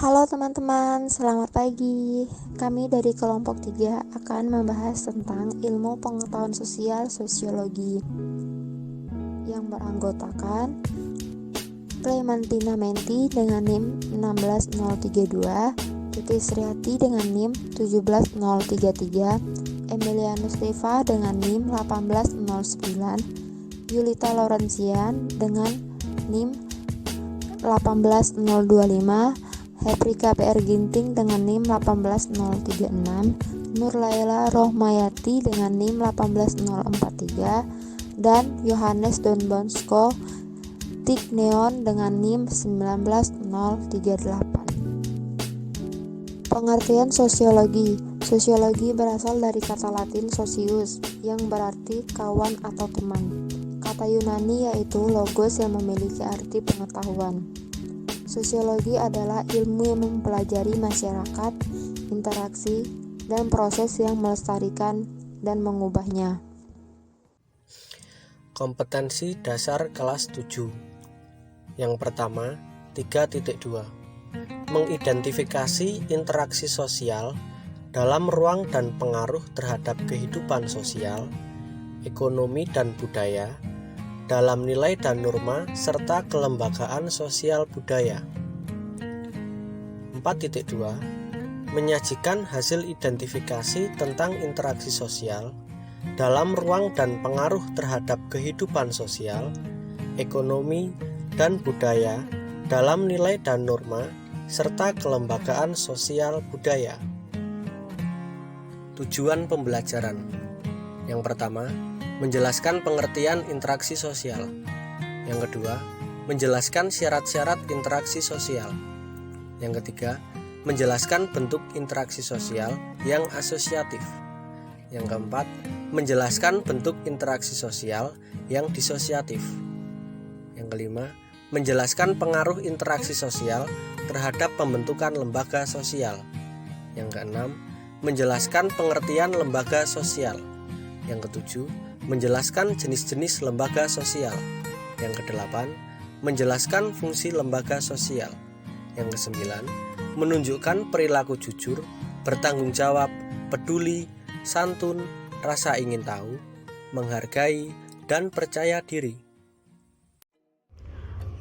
Halo teman-teman, selamat pagi. Kami dari kelompok 3 akan membahas tentang ilmu pengetahuan sosial sosiologi yang beranggotakan Clementina Menti dengan NIM 16032, Tuti Sriati dengan NIM 17033, Emilianus Riva dengan NIM 1809, Yulita Laurencian dengan NIM 18025, Heprika PR Ginting dengan NIM 18036, Nur Laila Rohmayati dengan NIM 18043, dan Yohanes Don Bosco Tigneon dengan NIM 19038. Pengertian sosiologi. Sosiologi berasal dari kata Latin socius yang berarti kawan atau teman. Kata Yunani yaitu logos yang memiliki arti pengetahuan. Sosiologi adalah ilmu yang mempelajari masyarakat, interaksi, dan proses yang melestarikan dan mengubahnya. Kompetensi dasar kelas 7. Yang pertama, 3.2. Mengidentifikasi interaksi sosial dalam ruang dan pengaruh terhadap kehidupan sosial, ekonomi dan budaya, dalam nilai dan norma serta kelembagaan sosial budaya. 4.2. Menyajikan hasil identifikasi tentang interaksi sosial dalam ruang dan pengaruh terhadap kehidupan sosial, ekonomi, dan budaya dalam nilai dan norma serta kelembagaan sosial budaya. Tujuan pembelajaran. Yang pertama, menjelaskan pengertian interaksi sosial. Yang kedua, menjelaskan syarat-syarat interaksi sosial. Yang ketiga, menjelaskan bentuk interaksi sosial yang asosiatif. Yang keempat, menjelaskan bentuk interaksi sosial yang disosiatif. Yang kelima, menjelaskan pengaruh interaksi sosial terhadap pembentukan lembaga sosial. Yang keenam, menjelaskan pengertian lembaga sosial. Yang ketujuh, menjelaskan jenis-jenis lembaga sosial. Yang kedelapan, menjelaskan fungsi lembaga sosial. Yang kesembilan, menunjukkan perilaku jujur, bertanggung jawab, peduli, santun, rasa ingin tahu, menghargai, dan percaya diri.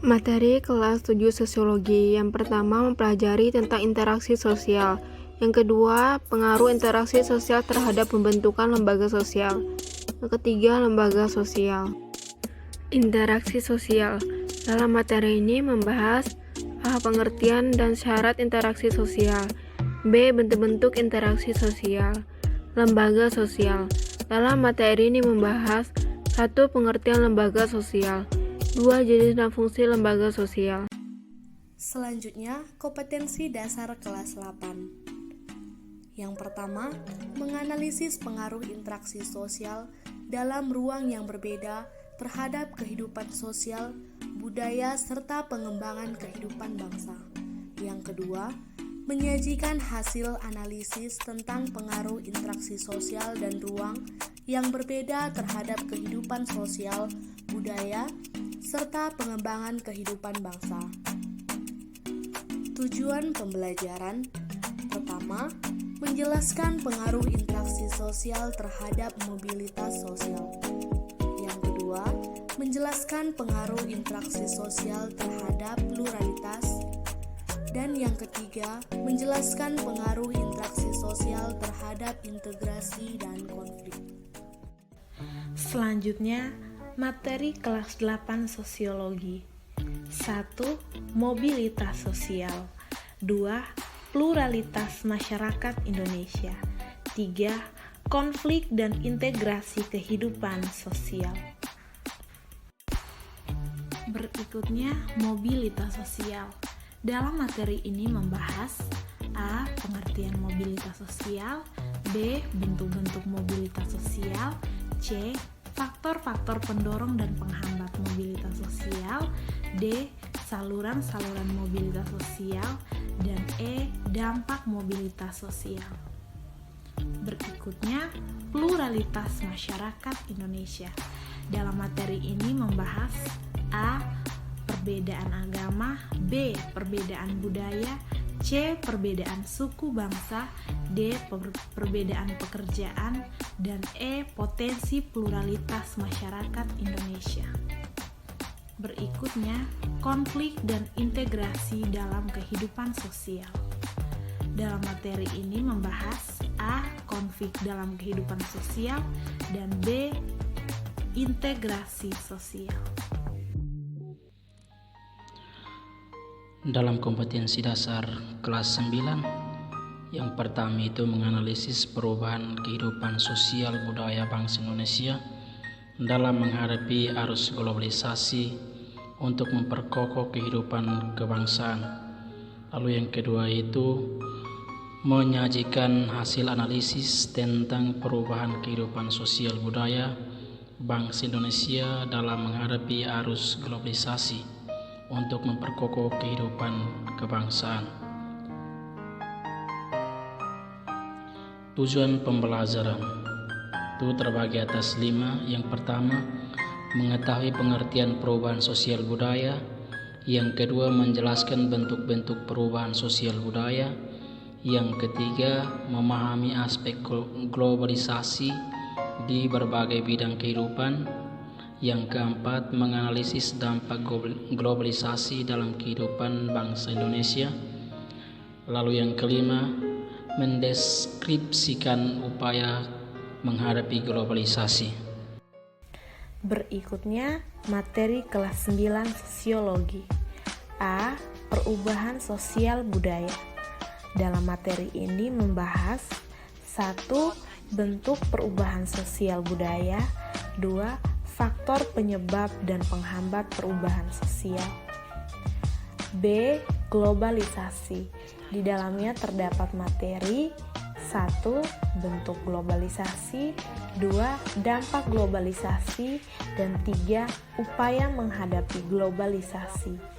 Materi kelas 7 sosiologi. Yang pertama, mempelajari tentang interaksi sosial. Yang kedua, pengaruh interaksi sosial terhadap pembentukan lembaga sosial. Yang ketiga, lembaga sosial. Interaksi sosial. Dalam materi ini membahas A. Pengertian dan syarat interaksi sosial. B. Bentuk-bentuk interaksi sosial. Lembaga sosial. Dalam materi ini membahas 1. Pengertian lembaga sosial. 2. Jenis dan fungsi lembaga sosial. Selanjutnya, kompetensi dasar kelas 8. Yang pertama, menganalisis pengaruh interaksi sosial dalam ruang yang berbeda terhadap kehidupan sosial, budaya, serta pengembangan kehidupan bangsa. Yang kedua, menyajikan hasil analisis tentang pengaruh interaksi sosial dan ruang yang berbeda terhadap kehidupan sosial, budaya, serta pengembangan kehidupan bangsa. Tujuan pembelajaran. Pertama, menjelaskan pengaruh interaksi sosial terhadap mobilitas sosial. Yang kedua, menjelaskan pengaruh interaksi sosial terhadap pluralitas. Dan yang ketiga, menjelaskan pengaruh interaksi sosial terhadap integrasi dan konflik. Selanjutnya, materi kelas 8 sosiologi. 1. Mobilitas sosial. 2. Pluralitas masyarakat Indonesia. 3. Konflik dan integrasi kehidupan sosial. Berikutnya, mobilitas sosial. Dalam materi ini membahas A. Pengertian mobilitas sosial. B. Bentuk-bentuk mobilitas sosial. C. Faktor-faktor pendorong dan penghambat mobilitas sosial. D. Saluran-saluran mobilitas sosial. Dan E. Dampak mobilitas sosial. Berikutnya, pluralitas masyarakat Indonesia. Dalam materi ini membahas A. Perbedaan agama. B. Perbedaan budaya. C. Perbedaan suku bangsa, D. Perbedaan pekerjaan, dan E. Potensi pluralitas masyarakat Indonesia. Berikutnya, konflik dan integrasi dalam kehidupan sosial. Dalam materi ini membahas A. Konflik dalam kehidupan sosial, dan B. Integrasi sosial. Dalam kompetensi dasar kelas 9, yang pertama itu menganalisis perubahan kehidupan sosial budaya bangsa Indonesia dalam menghadapi arus globalisasi untuk memperkokoh kehidupan kebangsaan. Lalu yang kedua itu menyajikan hasil analisis tentang perubahan kehidupan sosial budaya bangsa Indonesia dalam menghadapi arus globalisasi untuk memperkokoh kehidupan kebangsaan. Tujuan pembelajaran itu terbagi atas 5. Yang pertama, mengetahui pengertian perubahan sosial budaya. Yang kedua, menjelaskan bentuk-bentuk perubahan sosial budaya. Yang ketiga, memahami aspek globalisasi di berbagai bidang kehidupan. Yang keempat, menganalisis dampak globalisasi dalam kehidupan bangsa Indonesia. Lalu yang kelima, mendeskripsikan upaya menghadapi globalisasi. Berikutnya, materi kelas 9 Sosiologi. A. Perubahan sosial budaya. Dalam materi ini membahas 1. Bentuk perubahan sosial budaya. 2. Faktor penyebab dan penghambat perubahan sosial. B. Globalisasi. Di dalamnya terdapat materi 1. Bentuk globalisasi, 2. Dampak globalisasi, dan 3. Upaya menghadapi globalisasi.